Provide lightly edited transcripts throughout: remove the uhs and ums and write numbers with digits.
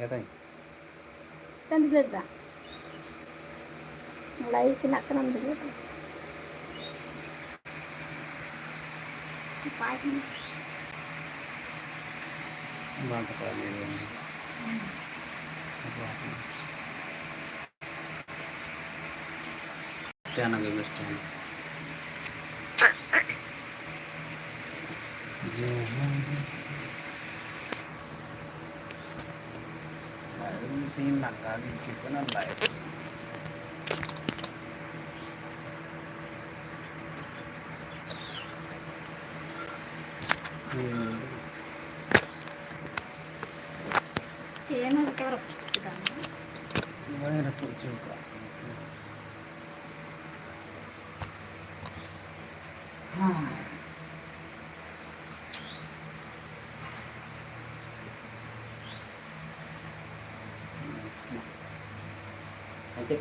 Katanya. Kan dilihat dah. Mulai kena keran dulu. Cepat ni. Mantap kali ini. Jangan lagi mesti. Tin nak kali kita nak live. Kena kerap kita. Mana nak juga.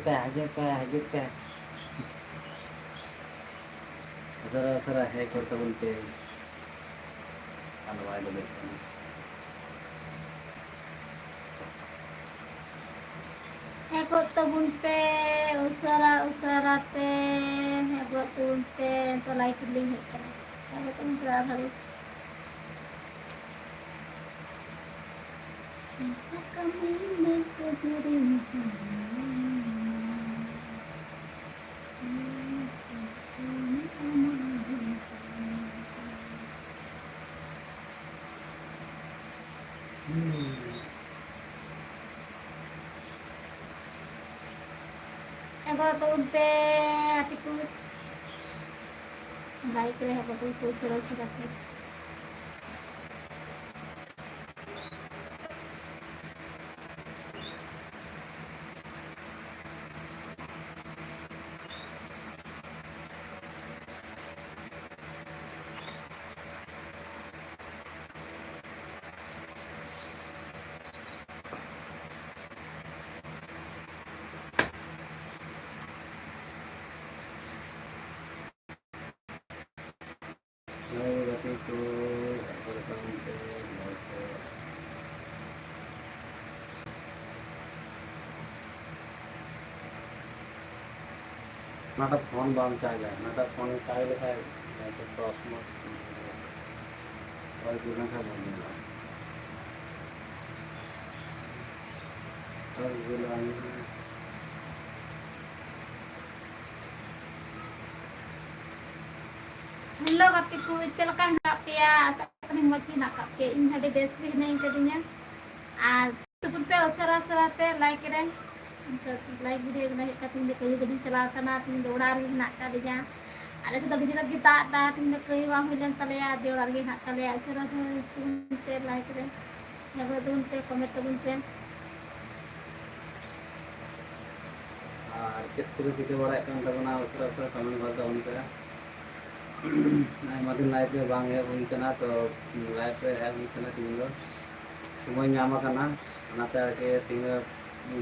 Aja ka. Sara hai करता बोलते हलवाई लोग Hekot tabun pe usara pe hekot tabun pe to like link hekot. Hekot tabun pe abali. Bisa kami mengkejuri Hekot tabun pe hatiku. Baik le hekot tabun pe usara pe. NATA phone बांध चाहिए नाटा phone चाहिए है तो cross मत और जुड़ना का बोलना और जुड़ाएंगे Hello katiku, silakan kak Pia. Saya mau cina kak Pia. Ini ada desri nih jadinya. Tupun pe usara te like keren. Like video na kating de kayu jadi selatan ting de udah ri nak kadinya. Ada sudah di lagi tak ada ting de kayu wang hujan talaya de udah lagi nak talaya usara tupun te like keren. Ya tupun te comment tupun te. चेक को चिके बड़ा kan tabuna usara comment कर दो उनका मदिन life में बांग है हुई कना तो लाइफ पे है हुई कना तीन लोग समय ᱧᱟᱢ ᱠᱟᱱᱟ ᱚᱱᱟᱛᱮ ᱟᱨᱠᱤ ᱛᱤᱱᱟᱹᱜ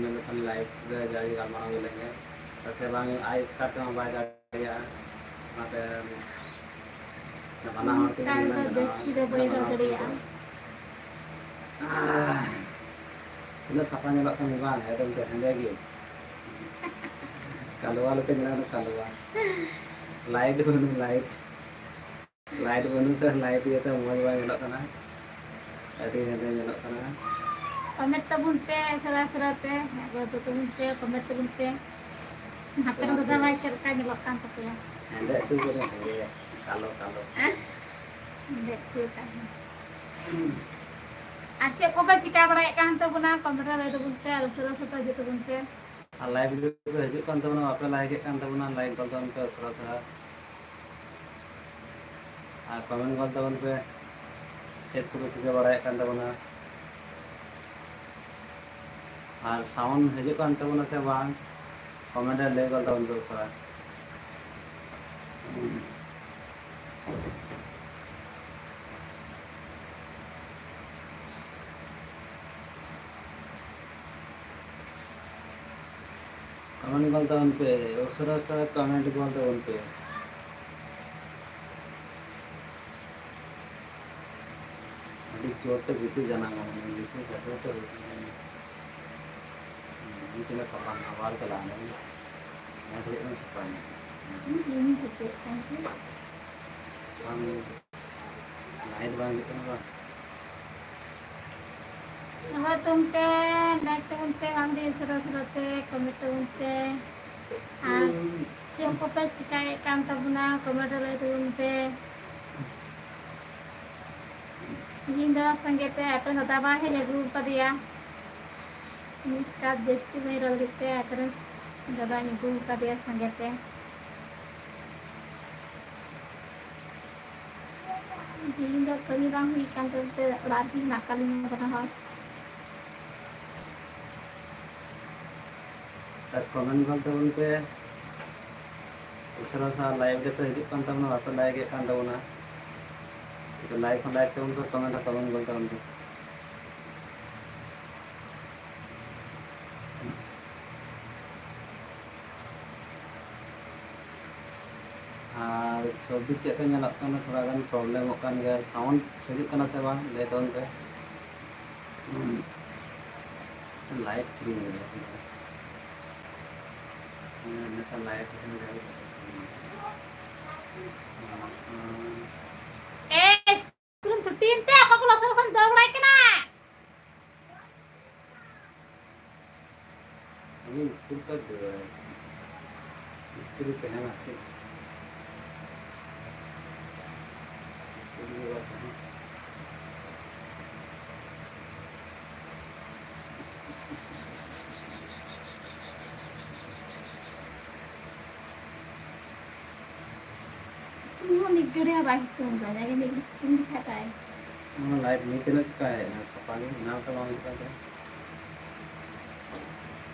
ᱢᱮᱱ ᱞᱮᱠᱷᱟᱱ ᱞᱟइफ ᱨᱮ ᱡᱟᱜᱮ ᱜᱟᱞᱢᱟᱨᱟᱣ ᱦᱩᱭ ᱞᱮᱱᱜᱮ ᱛᱟᱥᱮ ᱵᱟᱝ ᱟᱭ ᱥᱠᱟᱨ ᱛᱮᱦᱚᱸ ᱵᱟᱭ ᱫᱟᱲᱮᱭᱟᱜᱼᱟ ᱚᱱᱟᱛᱮ ᱵᱟᱱᱟ ᱦᱚᱲ ᱛᱮᱜᱮ ᱛᱤᱱᱟᱹᱜ ᱥᱟᱯᱷᱟ ᱧᱮᱞᱚᱜ ᱠᱟᱱᱟ ᱵᱟᱝ ᱮᱠᱫᱚᱢ ᱛᱮ ᱦᱮᱸᱫᱮ ᱜᱮ ᱠᱟᱞᱣᱟ ᱞᱮᱠᱟ ᱧᱮᱞᱚᱜ ᱠᱟᱞᱣᱟ लाइट बनू लाइट बनू तो लाइट ये तो मौज बाय ñeloक kana adi hede ñeloक kana Comment tabun pe sera te go tabun pe comment tabun pe hape ro da mai cerka ñelok kan tapi ya hede su gede hede kalo hede su kan Aceh ko ba sika bara kan tabuna comment ra tabun pe sera je tabun pe live video तो हजू kan tabuna ape like kan tabuna like kal tabun pe sera comment kal tabun pe चेक को चिके बड़ा kan tabuna और sound हजू kan tabuna से बांग कमेंट ले कल tabun पे सरा कमेंट कल tabun पे उसरा कमेंट कल tabun पे जोर तो किसी जना बिल्कुल कठोर तो tinggal sopan awal ke lana ni yang kulit kan sopan Ini betul kan sih. bang naik bang gitu kan bang Nama tumpe, naik tumpe, ambil serat-seratnya, kami tumpe. Siang kopi cikai kan tabuna, kami dalai tumpe. Hinda संगीते आता होता बाहे जगू पदिया इसका जस्ती में role दिखते अतरस दबा निगू पदिया संगीते hinda kami bang hui kan te lagi nakali mana ha tak komen kan tuh ulte usara sa live gitu hidup kan tuh apa live kan tuh na itu live tuh untuk komen kan tuh আর ছবি check ᱧᱮᱞᱚᱜ ᱠᱟᱱᱟ ᱛᱷᱚᱲᱟ ᱜᱟᱱ ᱯᱨᱚᱵᱞᱮᱢᱚᱜ ᱠᱟᱱ ᱜᱮᱭᱟ ᱥᱟᱣᱩন্ᱰ ᱦᱤᱡᱩᱜ ᱠᱟᱱᱟ ᱥᱮ ᱵᱟᱝ ᱞᱟᱹᱭ ᱛᱟᱵᱚᱱ ᱯᱮ लाइट क्यों नहीं है हमेशा light belum tertinte aku langsung dobrak kena अभी स्कूल का स्कूल पे है ना स्कूल की बात है निगड़े बाइक तो जाने के लिए स्किन दिखाता है लाइट नहीं देना चुका है ना सफाई नाम तो मांग चुका है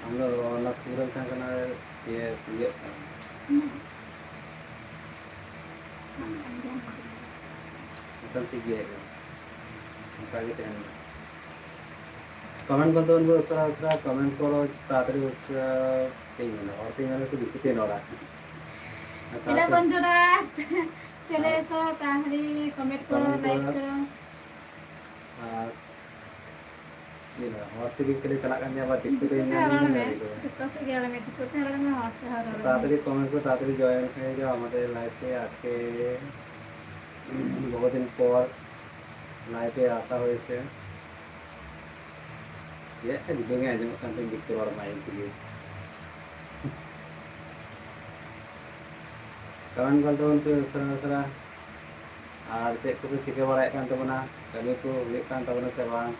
हम लोग वाला सूरज का करना ये मतलब ठीक है उनका भी ध्यान कमेंट करते उनको उसरा कमेंट करो तातरी उसरा तीन और 3 महीने से दिखते नहीं रहा इला बंधुरा चले सो ताहरी कमेंट करो लाइक करो ये ना और भी के लिए चला करने बाद दिक्कत नहीं है तो से गया में तो तेरा में हॉट से हर तातरी कमेंट को तातरी जॉइन करे जो हमारे लाइव पे आज के बहुत दिन पर लाइव पे आशा हुई से ये दिखेंगे आज मैं कंटेंट दिखते और माइंड के लिए कमेंट करते उनसे उसरा और चेक को चिके बड़ाई कान तबना कभी को हुई कान तबना से बांग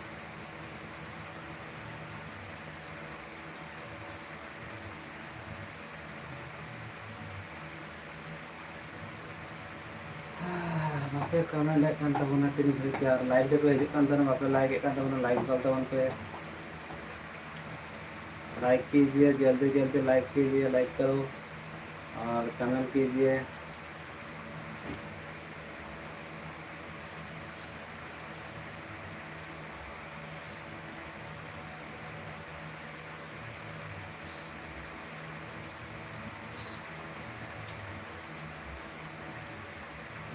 पे कमेंट है कान तबना तीन घड़ी के और लाइव देखो हिजू कान तबना पे लाइक कान तबना लाइक कर तबन पे लाइक कीजिए जल्दी जल्दी लाइक कीजिए लाइक करो और कमेंट कीजिए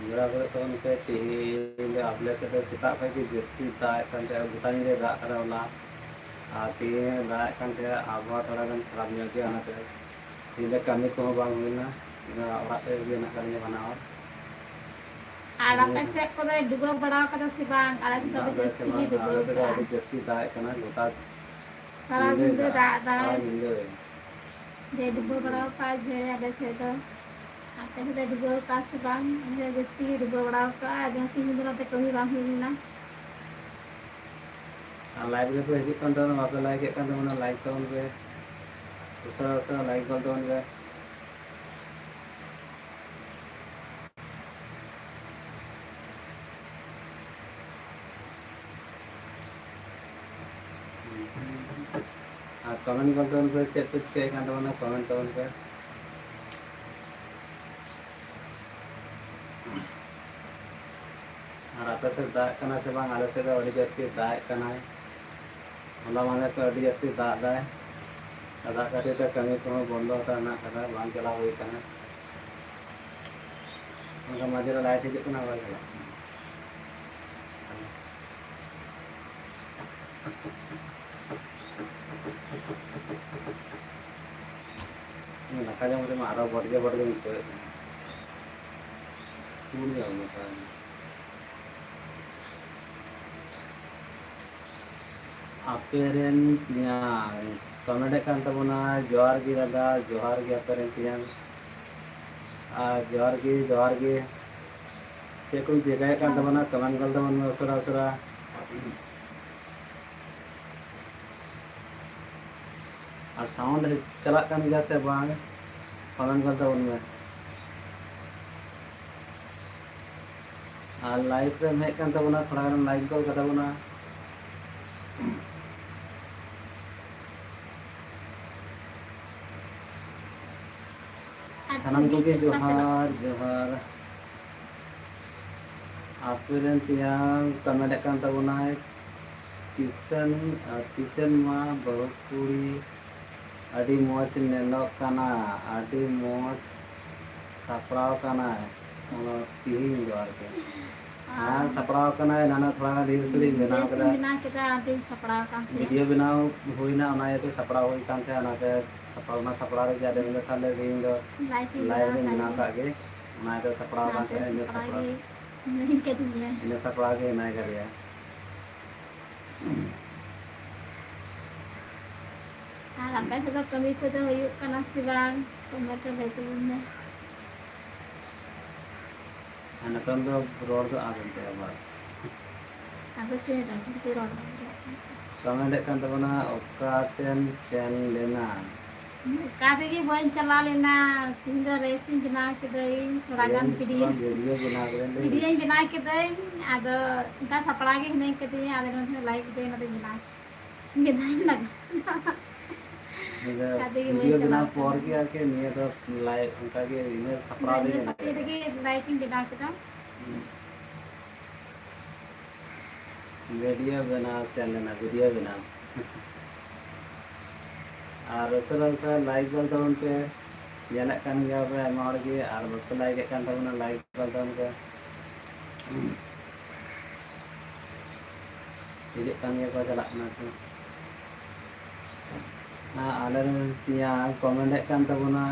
जरा करे तो उनके तीन आपले से सीता पे की जस्ती दाय कंटे गुतानी रे दा करे वाला तीन दाय कंटे आबवा थोड़ा गन खराब ᱧᱚᱜ ᱜᱮᱭᱟ ᱚᱱᱟᱛᱮ तीन कमी को बांग हुईना ina ᱚᱲᱟᱜ ᱨᱮ ᱜᱮ ᱱᱟᱜ ᱠᱟᱹᱢᱤ ᱵᱟᱱᱟᱣ আর আপনি চেক করে ডুবো বড়াও কথা সে বাং আর তো জস্তি হি ডুবো আরে জস্তি দায় কানা গোটা সারা দিন দা নিন্দে दे डुबो बड़ाओ का जे आगे से तो आपते से डुबो का से बांग जे जस्ती डुबो बड़ाओ का जो 3 दिन ते कमी बांग हुईना लाइव रे तो हिजू कान तबना बापे लाइक कान तबना लाइक तबन पे उसरा लाइक कर तबन पे कमेंट करते उन पे चेक कुछ के कान तबना कमेंट तबन पे और आपे से दाग कना से बांग आले से तो अड़ी जस्ती दाग कना है होला माने तो अड़ी जस्ती दाग दाय दादा करे तो कमी को बंद होता ना कदा बांग चला हुई कना उनका मजे लाइट हिजू कना वाला दाका जम रे आरो बड़गे बड़गे मिटे सुन गया उनका आपेरेन तियांग कमेंट kan tabuna जोहार गी दादा जोहार गी आपेरेन तियांग जोहार गी चेक को जगह kan tabuna कमेंट कर tabun में उसरा उसरा और साउंड चला kan गया से बांग कमेंट कर tabun में और लाइव रे में kan tabuna थोड़ा गान लाइक कर tabuna सनम को के जोहार जोहार आपेरेन तियांग कमेंट kan tabuna किसन मा बहुकुड़ी अड़ी मोच नेलो काना अड़ी मोच सपराव काना तिहिंग जोहार के हाँ सपराव काना नाना थोड़ा रील सुड़ी बनाव कदा अभी सपड़ा का वीडियो बनाव हुईना उना ये सपराव हुई कान थे ना के सपराव रे जादे में थाले रील दो लाइव में बनाव का के उना के सपराव का के इन सपराव नहीं के दुनिया इन सपराव के ना करिया apa sebab kami ko dah yuk kana silang tomato itu ne anak kan do road do agen te bas aku cuy dah kita ron comment kan tabuna okaten sen lena kata ki boin chala lena tinggal racing bina ke dai थोड़ा गान video बना के video bina ke dai ada kita sapra ke नहीं के दे ada ने like they ना bina video बना पर के आके निये तो लाइव उनका के इने सपरा दे ना के लाइटिंग bina के दा वीडियो बना से लेना वीडियो बना और उसरा लाइक कर दो उनके याना kan गया पे हमार के और बस लाइक kan tabuna लाइक कर दो उनके ये kan ये को चला ना तो आले तियांग कमेंट kan tabuna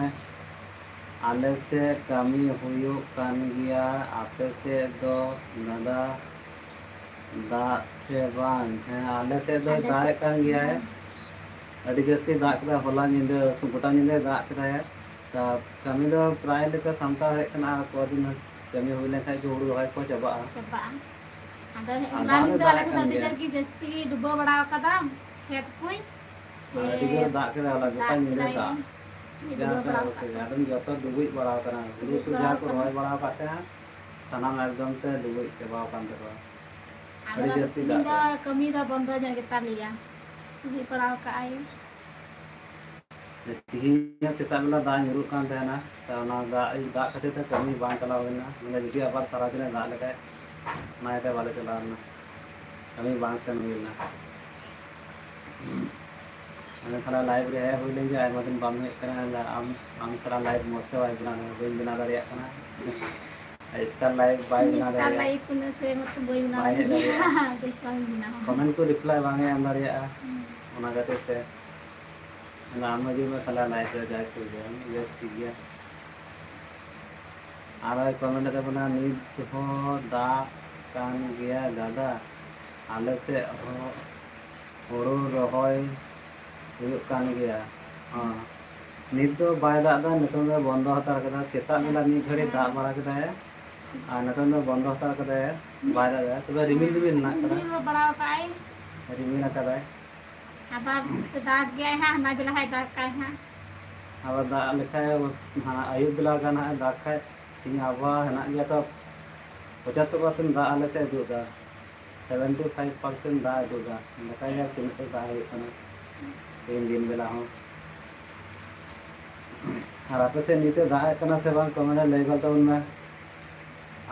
आले से कमी हुयो kan गया आपे से दो दादा दा से बांग है आले से दो दाए kan गया है अड़ी जस्ती दाग कदा होला निंदे सुगटा निंदे दाग कदा है ता कमी दो प्राय लेका सामता है कना को दिन कमी होले खाय जो हुड़ होय को चबा ada orang itu ada tadi lagi जस्ती डुबो बड़ा कदा खेत कोई अड़ी जो दाग कदा होला गोटा निंदे दाग जा से आदम जतो डुबई बड़ा कना हुड़ सु जा को होय बड़ा पाते हैं सनाम एकदम ते डुबई चबा कान दो अड़ी जस्ती दाग कमी दा बंद जा के तालिया ini perahu ke air. Tihinya sita bela दा nyuruh kan tehna, karena दा kate te kami bang चलाव लेना, मतलब jadi apa सारा दिन दा लगे, ना ते वाले चलाना, kami bang से मिलना. अने थोड़ा लाइव रे है हुई लेंगे आए मतलब बम में करना हम थोड़ा लाइव मस्त वाइब बना दरिया करना. इसका लाइव बाय बना दरिया. इसका लाइव पुनः से मतलब बोई बना दरिया. देखा बना. कमेंट को रिप्लाई मांगे हम दरिया. उना कहते थे नाम जो में थला लाइव रे जाए तो ये ठीक है. आरा कमेंट का बना नीट हो दा कान गया दादा आले से होरो रहोय हुयुक कान गया. हां नीट तो बाय दादा नितों दो बंद हतार कदा सेता बेला नी घड़ी दा मारा कदा है आ नितों दो बंद हतार कदा है बाय दादा तो रिमिल ना कदा बड़ा पाए रिमिल कदा है abar daag gaya है ना बिला है दाग का है अब दा लिखा है हां आयु बिला का ना दाग है तीन आवा है ना या तो 75% दा आले से दुदा 75% दा दुदा लिखा है तीन से दा है ना तीन दिन बेला हो और आप से नीचे दा कना से बांग कमेंट लेवल तो उनमें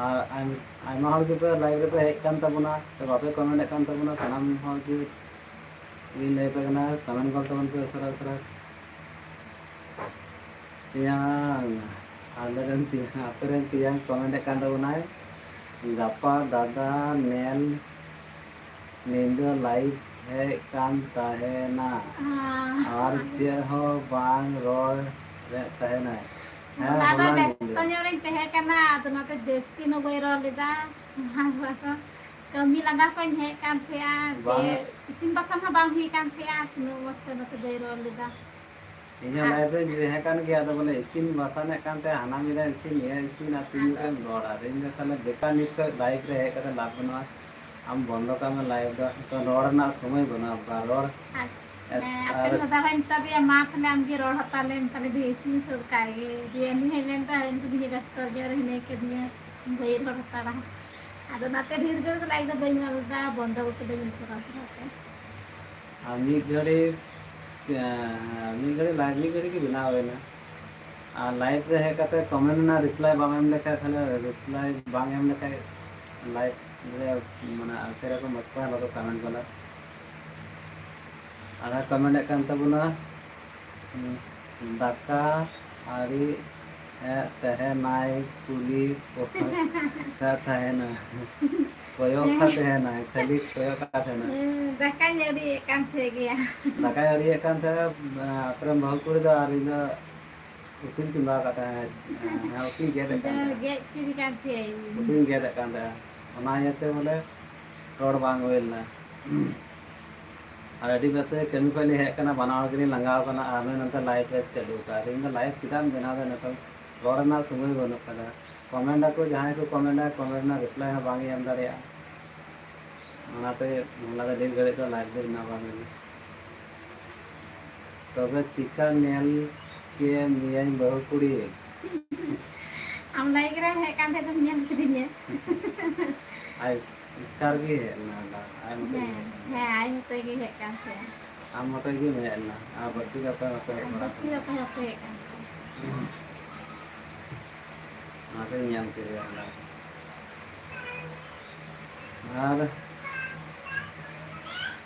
आयमा हर के लाइव रे हेक कान तबना तो बापे कमेंट कान तबना सनाम हर के इन ले पे ना कमेंट कर तबन पे सरा सरा तियांग आलेरन तियांग आपेरन तियांग कमेंट कान तबना गपा दादा नेल निंदो लाइव है कान ताहे ना और जे हो बांग रोय तहना हाँ होला दा होला व्यस्त ᱧᱚᱜ ᱨᱤᱧ ᱛᱟᱦᱮᱸ ᱠᱟᱱᱟ ᱟᱫᱚ ᱱᱚᱛᱮ ᱡᱟᱹᱥᱛᱤ ᱦᱚᱸ ᱵᱟᱹᱧ ᱨᱚᱲ ᱞᱮᱫᱟ ᱠᱟᱹᱢᱤ ᱞᱟᱸᱜᱟ ᱠᱚᱧ ᱦᱮᱡ ᱠᱟᱱ ᱛᱟᱦᱮᱸᱜᱼᱟ बांग ᱡᱮ ᱤᱥᱤᱱ ᱵᱟᱥᱟᱝ ᱦᱚᱸ ᱵᱟᱝ ᱦᱩᱭ ᱠᱟᱱ ᱛᱟᱦᱮᱸᱜᱼᱟ ᱛᱤᱱᱟᱹᱜ ᱢᱚᱡᱽ ᱛᱮ ᱱᱚᱛᱮ ᱵᱟᱹᱧ ᱨᱚᱲ ᱞᱮᱫᱟ इन्हें ᱟᱨ लाइफ रे है कान गया तो बोले इसिन बसाने कान ते हाना मिला इसिन ये इसिन आ तीन ᱟᱫᱚ रे रोड़ा रे इन ताले बेकार नित का लाइफ रे है कते लाभ बना हम बंद का में लाइफ दा तो रोड ना समय बना बा रोड ᱟᱯᱮ ᱫᱟᱫᱟ ᱵᱷᱟᱭ ᱢᱮᱛᱟ ᱫᱮᱭᱟ ᱢᱟ ᱛᱟᱦᱞᱮ ᱟᱢᱜᱮ ᱨᱚᱲ ᱦᱟᱛᱟᱲ ᱞᱮᱢ ᱛᱟᱦᱞᱮ ᱤᱥᱤᱱ ᱥᱩᱨ ᱠᱟᱜ ᱜᱮ ᱫᱤᱭᱮ ᱩᱱᱤ ᱦᱮᱡ ᱞᱮᱱ ᱛᱟᱭ ᱩᱱᱠᱩ ᱫᱤᱭᱮ ᱵᱮᱥᱛᱚ ᱜᱮ ᱦᱤᱱᱟᱹ ᱠᱟᱫᱤᱧᱟ ᱵᱟᱹᱧ ᱨᱚᱲ ᱦᱟᱛᱟᱲᱟ ᱟᱫᱚ ᱱᱟᱛᱮ ᱰᱷᱮᱨ ᱡᱳᱨ ᱫᱚ ᱞᱟᱭᱤᱠ ᱫᱚ ᱵᱟᱹᱧ ᱨᱚᱲ ᱞᱮᱫᱟ ᱵᱚᱱᱫᱚ ᱠᱟᱫᱟᱹᱧ ᱩᱥᱟᱹᱨᱟ ᱩᱥᱟᱹᱨᱟ मी घड़ी की बिना हुए ना आ लाइफ रे है कते कमेंट ना रिप्लाई बांग एम लेखा थाले रिप्लाई बांग एम लेखा लाइफ रे माने आसेरा को मत पा बाको कमेंट वाला आधा कमेंट kan tabuna दाका आरी तहनाय कुली तहना कोयो का तहना खाली कोयो का तहना दाकाᱧ ᱟᱹᱨᱤᱭᱮᱫ ᱠᱟᱱ ᱛᱟᱦᱮᱸ ᱜᱮᱭᱟ दाका आरी kan ta apre bahul kuri da ari da utin chunda ka ta ha utin ge da kan ᱜᱮᱫ ᱪᱤᱨ ᱠᱟᱱ ᱛᱟᱦᱮᱸ utin ge da kan da ona yate bole rod bang hoil na और अभी बस कमी को है करना बनाओ के लिए लंगाओ करना आने नंतर लाइफ रे चलू का इन लाइफ चिदा बना दे नतो रोड ना समय बनो कदा कमेंट को जहां को कमेंट ना रिप्लाई ना बांगी एम दारिया ओनाते लगा दिन घड़ी तो लाइफ दे ना बांगी तबे चिकन नेल के नियन बहु कुड़ी ᱟᱢ ᱞᱟᱭᱤᱠ ᱨᱮ ᱦᱮᱡ ᱠᱟᱱ ᱛᱟᱦᱮᱸ ᱫᱚᱢ ᱧᱮᱞ ᱠᱤᱫᱤᱧᱟ आई इसकार भी है ना आई मतलब ᱦᱮᱸ ᱟᱡ ᱢᱚᱛᱚ ᱜᱮ ᱦᱮᱡ ᱠᱟᱱ ᱛᱟᱦᱮᱸ आम मतलब भी मैं ना आ बत्ती का पे है बड़ा ᱵᱟᱹᱠᱤ ᱵᱟᱠᱚ ᱦᱚᱸᱠᱚ ᱦᱮᱡ ᱠᱟᱱ ᱛᱟᱦᱮᱸ आते नियम के ना और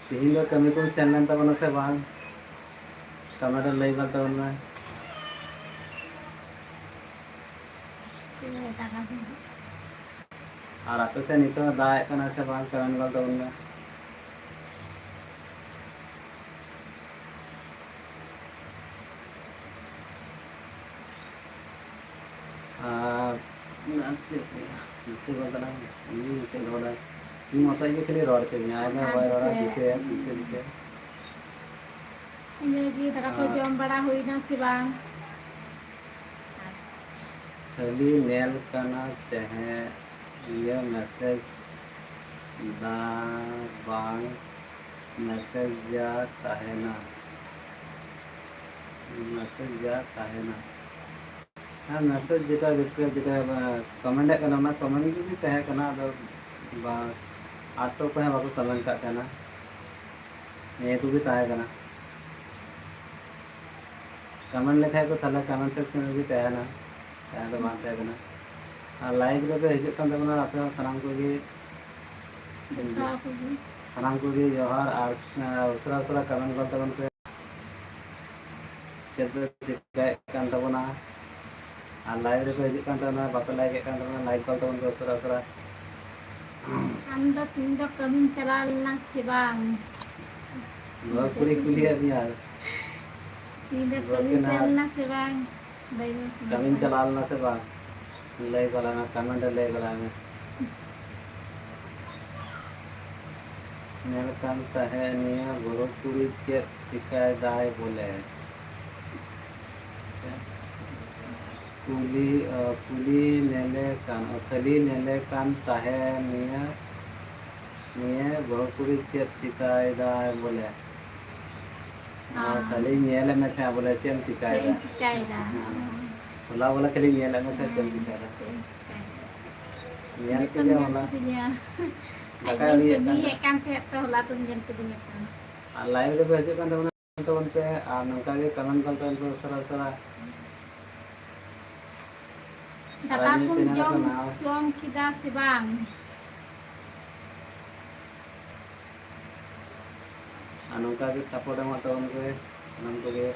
तीन लोग कमी को चैनल तब से बांग कमेंट लई बल तब ना और आपे से नितो दाए कना से बांग कमेंट बल तब ना से बोलता ना ये के रोड़ा ये मत ये के लिए रोड चाहिए आए ना वाई रोड़ा दिसे ᱤᱱᱟᱹᱜᱮ ᱫᱟᱠᱟ ᱠᱚ ᱡᱚᱢ ᱵᱟᱲᱟ ᱦᱩᱭᱱᱟ ᱥᱮ ᱵᱟᱝ खाली नेल करना चाहे ये मैसेज दा बांग मैसेज जा चाहे ना हाँ मैसेज जेटा रिप्लाई जेटा कमेंट करना ना कमेंट भी तहे करना तो बा आटो पे बाको कमेंट का करना ये तो भी तहे करना कमेंट लिखा है तो थाला कमेंट सेक्शन में भी तहे ना तहे तो बात तहे करना और लाइक रे हिजुक कान तबना आपे सनाम को भी जोहार और उसरा उसरा कमेंट कर तबन पे चेत चिकाय कान तबना और लाइव रे हिजुक कान तबना बाको लाइक कान तबना लाइक कर तबन पे उसरा उसरा ᱟᱢ ᱫᱚ ᱛᱤᱦᱤᱧ ᱫᱚ ᱠᱟᱹᱢᱤᱢ ᱪᱟᱞᱟᱣ ᱞᱮᱱᱟ ᱥᱮ ᱵᱟᱝ बहुत पूरी कुली है यार ᱛᱤᱦᱤᱧ ᱫᱚ ᱠᱟᱹᱢᱤ ᱥᱮᱱ ᱞᱮᱱᱟ ᱥᱮ ᱵᱟᱝ कमिंग चलालना से बात लय गला में कमेंट लय गला में मेरे काम है निया भोजपुरी चेक शिकायत दाए बोले पुली नेले कान खली नेले कान ताहे निया भोजपुरी चेक शिकायत दाए बोले खाली नियले में था बोले चेम शिकायत होला बोला खाली नियले में था चेम शिकायत नियल के लिए होला दाका ᱠᱟᱹᱢᱤ ᱦᱮᱡ ᱠᱟᱱ ᱛᱟᱦᱮᱸ ᱛᱚ ᱦᱚᱞᱟ ᱛᱚ ᱧᱮᱞ ᱠᱤᱫᱤᱧᱟ और लाइव रे भेजे कान तो उनपे और नंका के कमेंट करते हैं तो सरा दाका ᱠᱚ ᱡᱚᱢ ᱠᱮᱫᱟ ᱥᱮ ᱵᱟᱝ और नंका के सपोर्ट में तो उनके के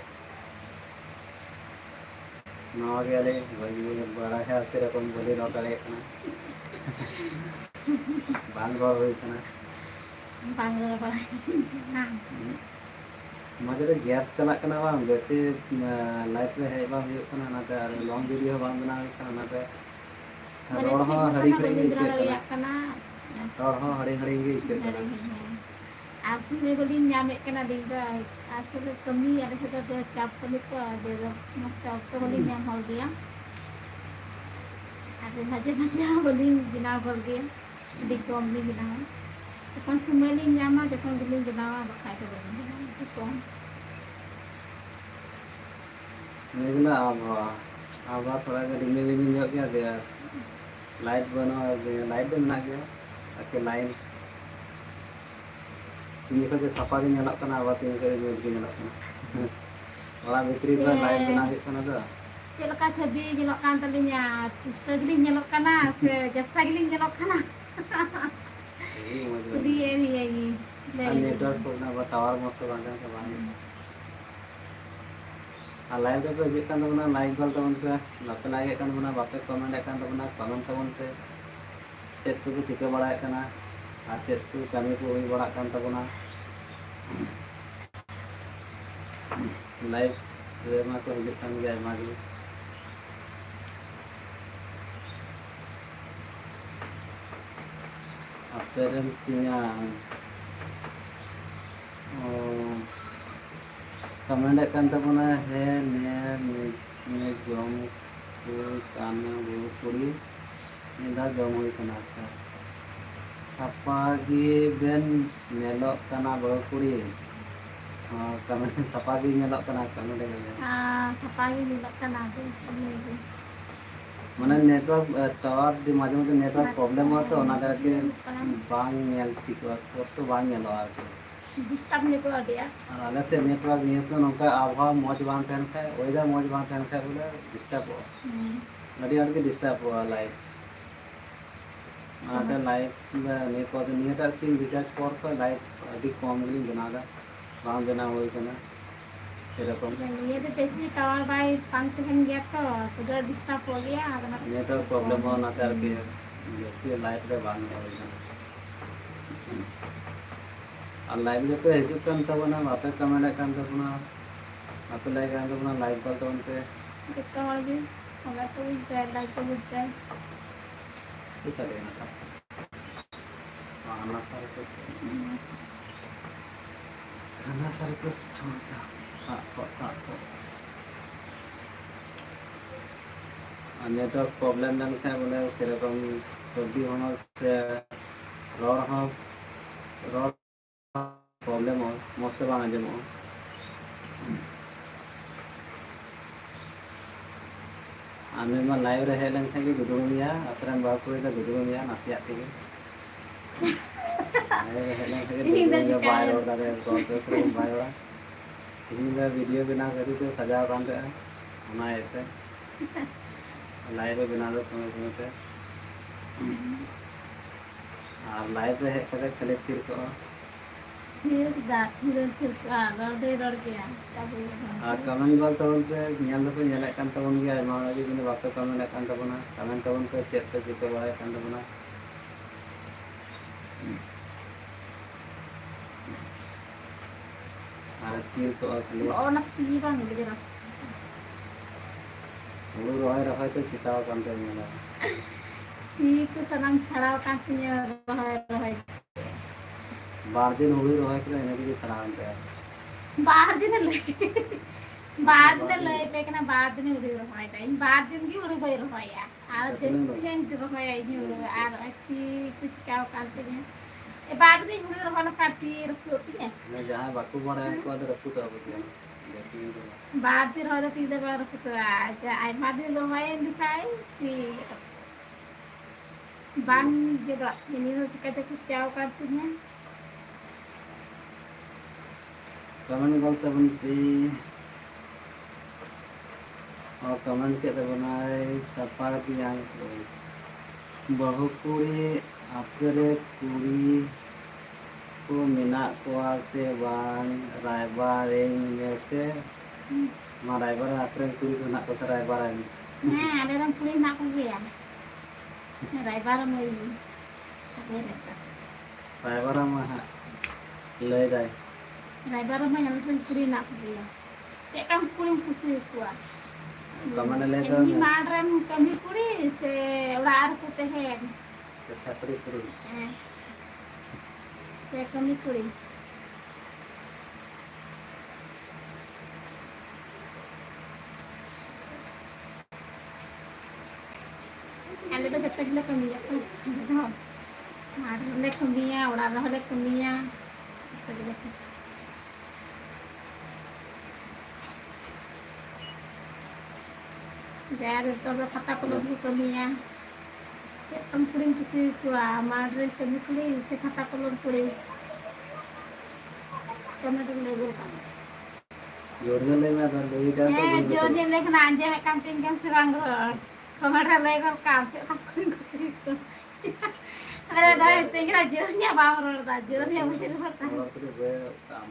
नवा के ले भाई बड़ा है ऐसे रकम बोली न करे ना बांग गो होई ना बांग रो बड़ा माजे रे गैप चला कना बांग बेसी लाइफ रे हेज बांग हुयुग कना नाते आर लॉन्ग वीडियो बांग बना हुयुग कना नाते माने रोड ठीक हो मतो हड़ी ना खड़ी बलिन गे बना इके कना दाᱲेयाग कना रोड हो हड़ी हड़ी गे इके कना আর সময় বলি নামে কেনা দিগা আসলে কমি আর সেটা তো চাপ কলি তো যে মস্ত অক্ত বলি নাম হল গিয়া আর মাঝে মাঝে বলি বিনা বল গিয়া দিক কম লি বিনা যখন সময় লি নামা যখন বলি বিনাওয়া বাখাই তো বলি বিনা কম नेगला अब थोड़ा सा रिमिल रिमिल हो गया दे लाइट बनो लाइट दे मना गया आके line ini ko je sapa ge nyalak kana अब तीन के जो ge nyalak kana wala bitri ba light बना हुयुग kana do चेक लका छवि nyelok kan talinya पुष्ट Gillin nyelok kana se jasa Gillin nyelok kana ये मजे jadi ये नेटवर्क प्रॉब्लम बा टावर मस्त बांधन के बांध आ लाइव रे हिजुग कान तबना लाइक गल तबन पे बापे लाइक कान तबना बापे कमेंट कान तबना कमेंट तबन पे चेक को चिका बड़ा काना आ चेक को कमी को हुई बड़ा कान तबना लाइव रे मा को हिजुग कान गया आयमा गे आपे रेन तिना कमेंट कान तबना हे ने जम को काना वो कुड़ी निदा जम हुई कना सा सपा गे बेन नेलक कना बड़ कुड़ी कमेंट सपा गे नेलक कना कमेंट सपा गे nyelok kana tu माने नेटवर्क टावर दी माजे माजे नेटवर्क प्रॉब्लम हो तो ना करके बांग नेल ठीक तो बांग नेलो आके डिस्टर्ब ने को दिया आले से नेटवर्क न्यूज़ में नोका आबहावा मौज बांग तहन खाय वेदर मौज बांग तहन खाय बोले डिस्टर्ब हो नदी आर के डिस्टर्ब हो लाइफ आते लाइफ ने को नियता सिम रिचार्ज पर को लाइफ अधिक कम गिलिन बनादा बांग बना होई कना सेरकम ये तो बेसी टावर बाय पंख तहन गया तो पूरा डिस्टर्ब हो गया अगर नेटवर्क प्रॉब्लम हो ना करके बेसी लाइफ रे बांग होई कना और लाइव जो तो हिजुग कान तबना बापे कमेंट कान तबना बापे लाइक कान तबना लाइक कर तबन पे कितना और भी होगा तो लाइक तो बुझ जाए ठीक है ना था खाना सारे को छोड़ता हाँ नेटवर्क प्रॉब्लम ना लिखा बोले सेरकम सर्दी होना से रोड प्रॉब्लम हो मस्त बांग आजमो आमे मा लाइव रे हेलन खागे गुदुमिया अपरन बाकुरे दा गुदुमिया नासिया तेगे हेलन खागे गुदुमिया बायो दारे गोटे से बायो इन वीडियो बना करी तो सजा कांते ना ऐसे लाइव बना दो समय समय पे और लाइव रे हे करे क्लिक फिर को फिर रोडे रोड गया कमेंट गल तबन पे नेल दो नेले कान तबन गया आयमा लगे किन बापे कमेंट कान तबना कमेंट तबन पे चेक पे चिके बाय कान तबना और तीर को खाली और पी बांग ले रस हुड़ू रहाय तो सिताव कान ते नेला पी को सनम छड़ाव कान तिया रहाय बार दिन हुड़ू रहाय के एने के छड़ा अंते बाहर दिन ले पे कना बाहर दिन उड़ी रहाय टाइम बाहर दिन की उड़ी गई रहाय और दिन दिन रहाय आई नहीं उड़ी और अच्छी कुछ क्या कान ते ए बाद दिन उड़ी रहाय काटी रखती है मैं जहां बाकू बड़ा को अदर रखू तो बतिया बाद दिन रहाय तीन बार रखू तो आई बाद दिन रहाय दिखाई कि बांग जो ini कहते कुछ क्या काटती है कमेंट गल तबन पे और कमेंट के बनाए सपा की आए बहु कुड़ी आपरे कुड़ी को मिना कोआ से बांग रायबार में से मा रायबार आपरे कुड़ी को ना को रायबार है ना ada orang kulit nak kulit ya रायबार में रायबार में ले जाए Rabar mah yang lebih kuri nak dia. Cek kan kuri kusi kuat. Comment ले तो Ini madran kami kuri se ular putehen. छपरी पूरी Se kami kuri. Ada tu kita gila kami ya tu. Madran le kami ya, ular le kami ya. Kita gila. Dari todo kata kalau kami ya. Cek kuring kusi kuat, madran kami kuri se kata kalau kuri. Kami tu lego kan. जोड़ने ले मैं तो ले जाता जोड़ने लेकिन आंजे है काम तीन काम सिरंग कमरा लेकर काम से कुछ कुछ अरे दाई तीन जोड़ने बावर होता जोड़ने मुझे पता है और तो वे काम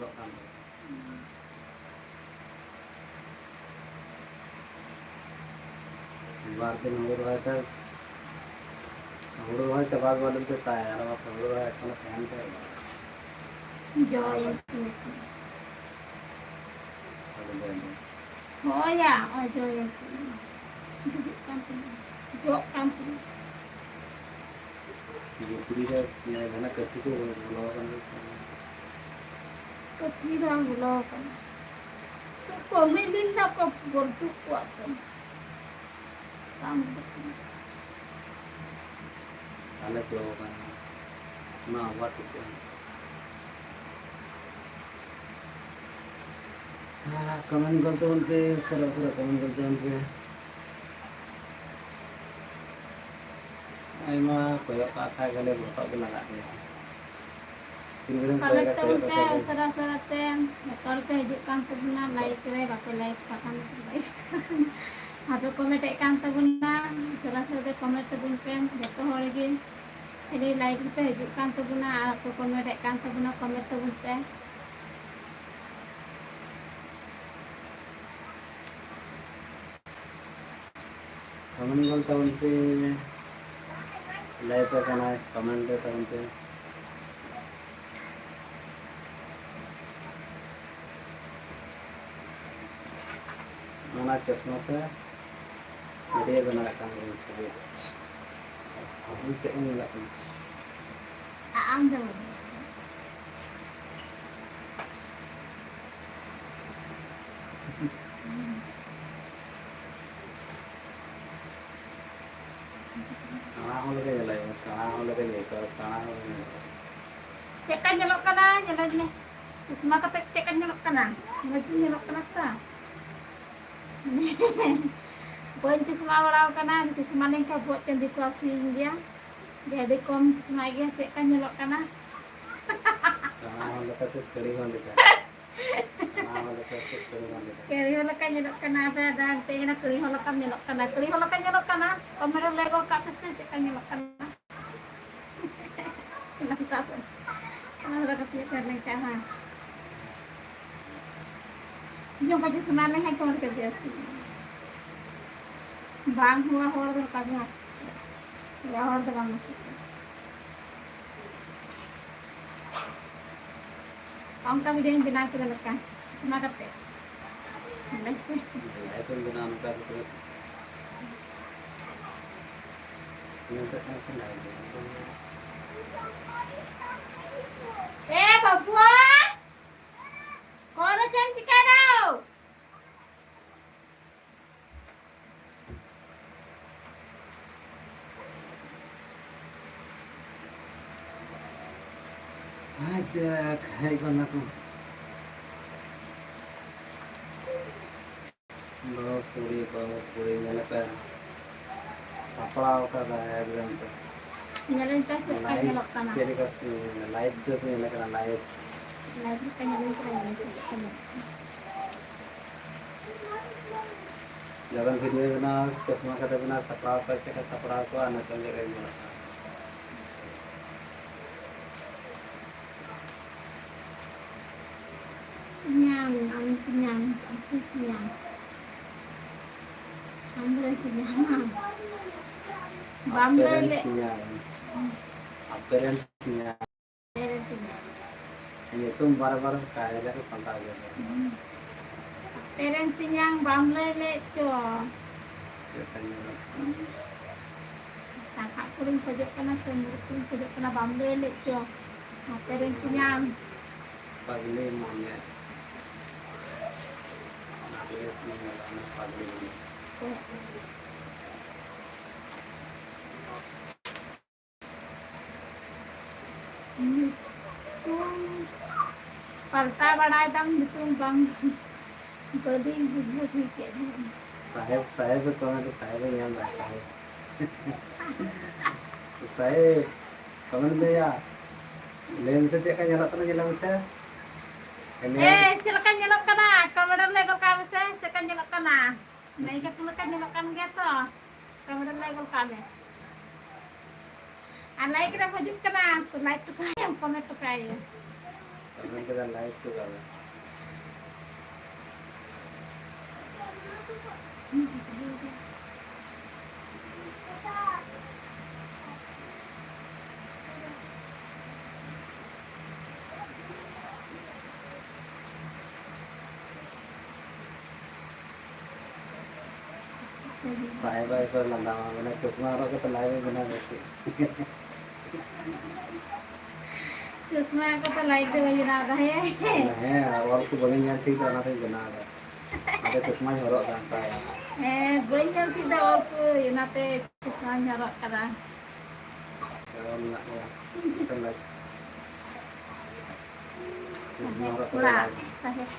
बार दिन हो रहा था हुड़ो है चबाग वाले तो तैयार है हुड़ो है अपना फैन पे जो ये oh ya oh jo ya jo kampung ये पूरी है ये ना कच्ची को बुलाओ kecil orang belum kan pemilih apa bordu kuat kan अलग जो होगा ना हुआ तो कमेंट करते उनके सर कमेंट करते उनके आइमा कोई कथा गले बहुत के लगा दे kalau kita serasa-serasa kalau kita hidupkan sebenar like baca like akan baik atau komenkan sebenar serasa-serasa komen sebunkan jatuh hari ini jadi like kita hidupkan sebenar atau komenkan sebenar komen sebunkan comment करता उनके like करना है comment करता उनके mana चश्मा पे मेरे बना रखा है उसको हम चेक नहीं लगा आम जरूर हो लगे जलाए काना हो लगे लेकर काना हो लगे cekan nyelok kana nyelok ni semua kata cekan nyelok kana maju nyelok kana ta poin semua orang kana semua yang kau buat yang situasi dia dia kom semua dia cekan nyelok kana काना हो लगे से कड़ी हो लगे काना हो लगे से कड़ी हो लगे kiri holakan nyelok kana ada tengena kiri holakan nyelok kana kamera lego kak pesen cekan nyelok kana kenapa ada kepikiran yang cara yang baju semangat hai kau kerja sih bang huwa hor ber kami mas ya hor ber kami kaum kami dia bina kita lekan semangat deh itu bina muka itu ini tak macam lagi Babuan kau ada jam sekarang ada kayak mana tu lo puri mana kan sapau kada है एकदम तो nyalain tas cekan nyelok kana jadi pasti light tu ni nak light lagi kan nyalain kana जब video बना चश्मा का बना सपड़ा पैसे का सपड़ा को आना चले गए kenyang kenyang ambil kenyang bamble aperen punya ये तुम बार-बार कायला को पंता गया Parenting yang bamlay le cho. Kakak kuring pojok kana semur kuring pojok kana bamlay le cho. Parenting yang पगले माने नाले में पगले पलटा बढ़ाए दम तुम बम बड़ी बुझे ठीक है साहेब साहेब कौन है साहेब यहाँ बैठा है साहेब कौन दे या लेन से check kan nyala tanah jalan saya silakan nyelok kana kamera legal kami saya silakan nyelok kana naik ke silakan nyelok kan gitu kamera legal kami like kita wajib kana to like to kaya comment to kaya comment kita like to kaya साहेब आई पर लंदा मैंने चश्मा रख के तो live में बना देती चश्मा को तो लाइव में बना रहा है और को बनी यार ठीक है ना तो बना रहा अबे चश्मा ही हरक जानता है बनी यार ठीक है और को ये ना पे चश्मा ही हरक करा और ना तो लाइव चश्मा हरक पूरा साहेब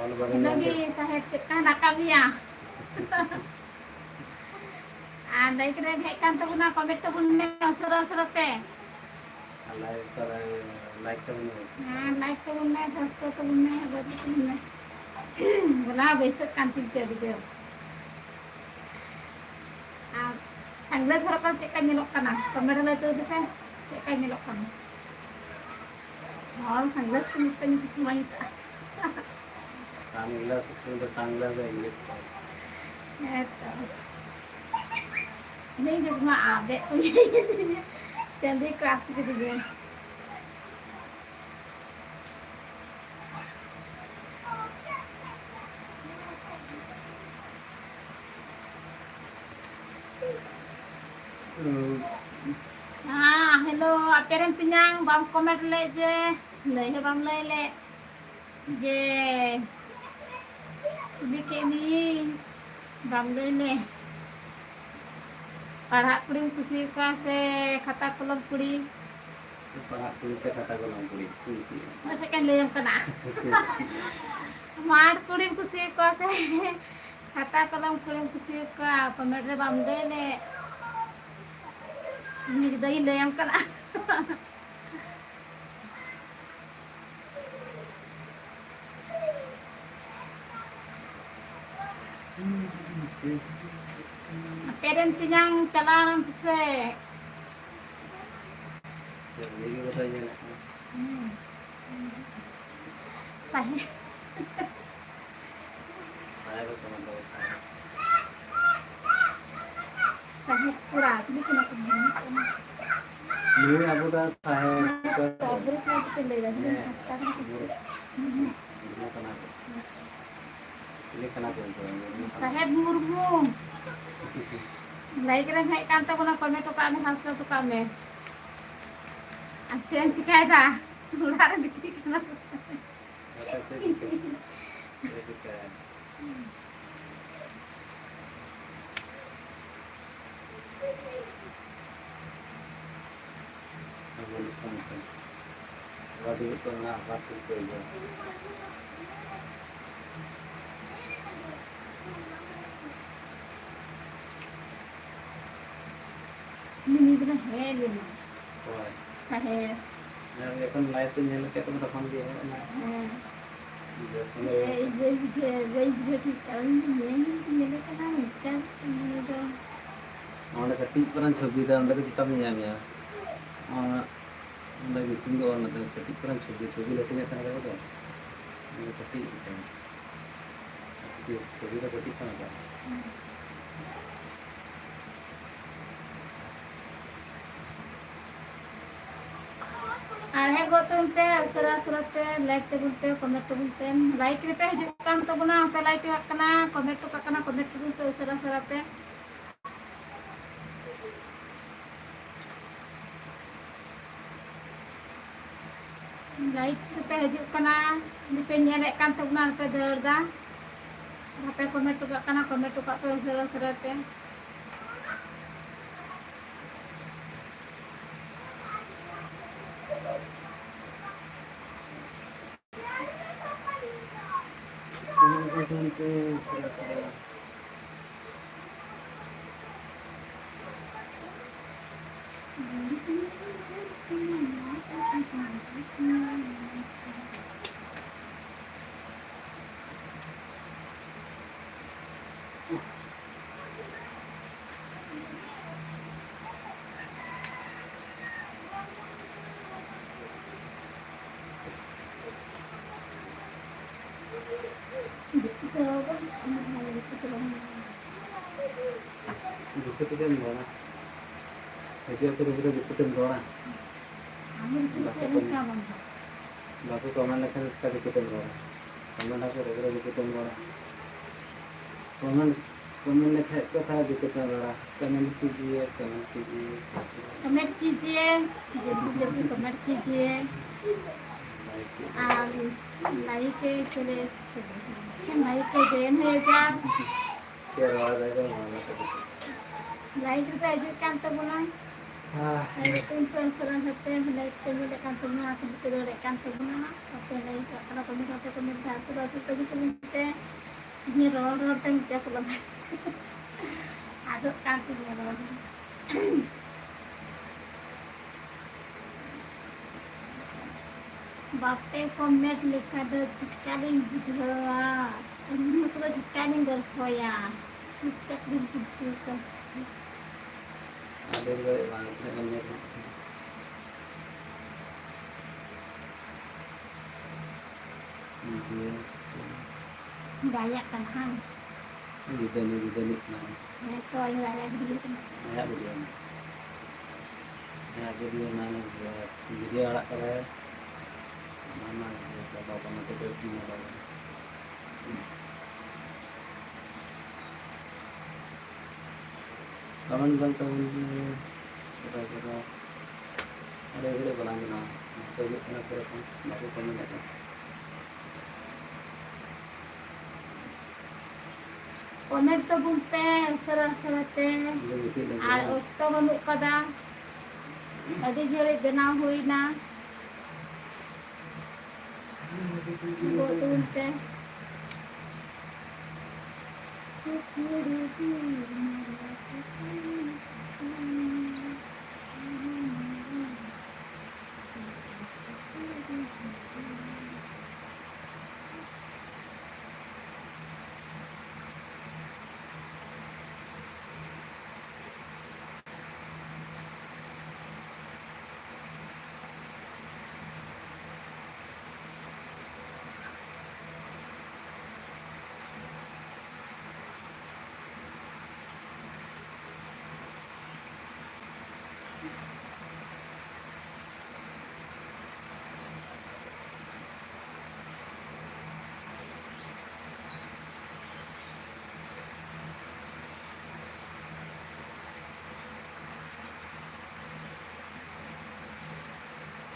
lagi saya cekah nak kami ya andai kira hekkan tu guna comment tu guna serah-serah teh like tu guna subscribe tu guna baru tu guna guna besok kantin jadi dia sanglas harapan cekah nyelok kana kamera lah tu bisa cekah nyelok kana और sanglas tu mungkin semua itu Sangla जाएंगे नहीं जब मैं आ गए जल्दी class के लिए hello aperen tinyang bam comment le je le bam le je BKB bamlele पढ़ा कुड़ी खुशी का से खाता कलम कुड़ी पढ़ा कुड़ी से खाता कलम कुड़ी मैं से ले हम कना मार कुड़ी खुशी का से खाता कलम कुड़ी खुशी का पमेरे बमलेले निक दई ले हम कना parenting yang calaran se jadi बताइए saya saya pura ini kena ini aku dah saya cover itu pendek lagi ini kenapa saya murmu like ran hai kan ta bona comment to kame subscribe to kame asen chikai da ular biti kana waduh itu nggak waktu itu ya ini benar hair ini oh hair yang kan live tu nyala kayak tu telepon dia na orang ketik peran छवि दा अंदर kita menyam ya अंदर गिटिंग दो अंदर ketik peran छवि लेते हैं तने को ये ketik ये छवि का ketik kan ada और है गोतुन पे असरा असरा पे लाइक टेबुल पे कमेंट टेबुल पे लाइक रे पे हजू कान तबना पे लाइक कना कमेंट तो कना कमेंट टेबुल पे असरा असरा पे लाइक पे हजू कना पे नेले कान तबना पे दरदा पे कमेंट तो कना कमेंट तो पे असरा असरा पे कम्युनिकेशन पे सरा सरा diputin bola aja aku udah diputin bola baku komen lekan sekali diputin bola komen aku udah diputin bola komen komen lekan itu था diputin bola कमेंट कीजिए कमेंट कीजिए जल्दी जल्दी कमेंट कीजिए और लाइक चले लाइक देन है क्या लाइक पे अजू कान तबना लाइक तो सरन हते लाइक पे मिले कान तबना आप तो रे कान तबना आप लाइक अपना कमेंट धातु बातु तो भी ini roll tem क्या को लगा आदो कान तबना रोल बापे कमेंट लिखा दो चिकालिंग बुझवा ini तो चिकालिंग गर खोया चिकक दिन बुझका ada juga banyak kami banyak kan hang gitu nih mana ya to yang banyak gitu ya video mana video alat kare mana bapak mati terus mana kawan bantu kira-kira ada video balangna तो kira-kira aku komen aja comment तो बोलते सरा सराते और octo बनुक कदा अभी घरे बनाव हुईना वो तो बोलते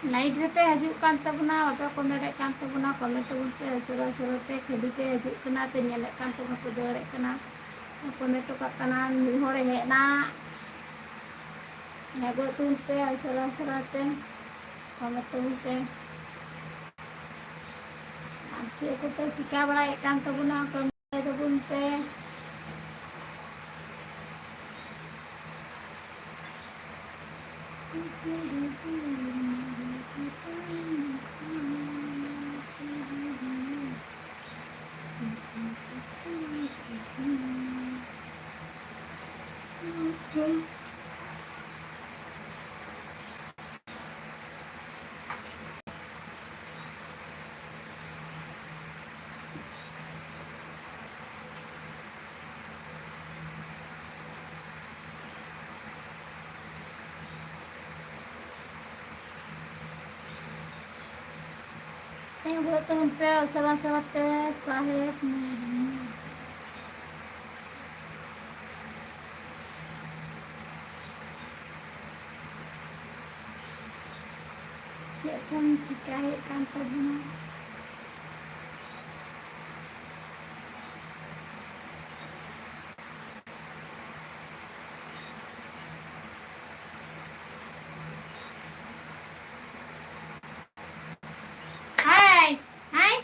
लाइट पे हजू कान तबना बापे कमेंट कान तबना कमेंट बोलते असरा असरा पे खेली पे हजू कना पे नेले कान तबना पे दौड़े कना कमेंट का कना निहोड़े हेना नेगो तुलते असरा असरा पे कमेंट बोलते अच्छे को तो चिका बड़ा कान तबना कमेंट बोलते buat temen pe salah-salah tes sahib siapkan jika kantor benar. Hai, hai.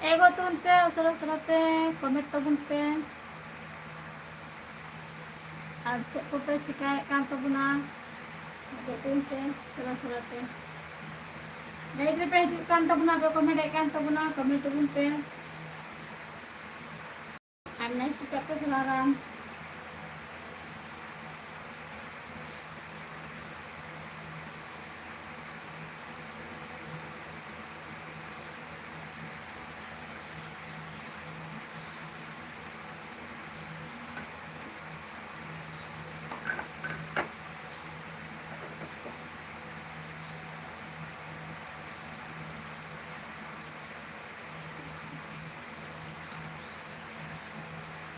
Ego tun pe salah-salah pe komen tabun pe. Ar cek ko pe chikayekan tabuna. Ego tun pe salah-salah pe. Dari pe hijukan tabuna pe komen tabun pe. Aneh juga pe selarang.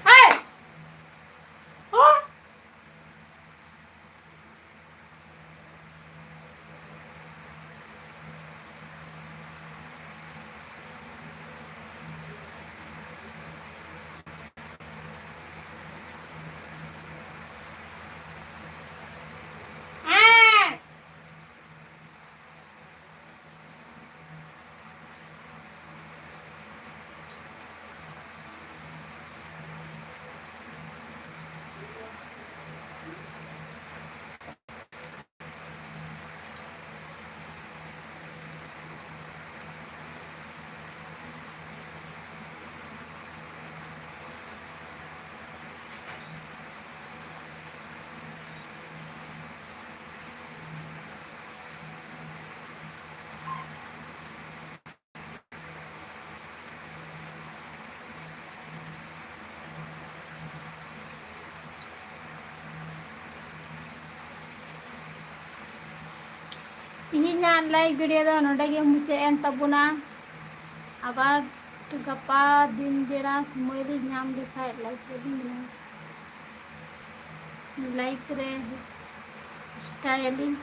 Hai. Oh. Ah. Ihinyan like video do noda ge muche en tabuna. Abar gapa din jera semua ini nyam dikhai like ini. Like re styling.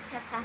Kata.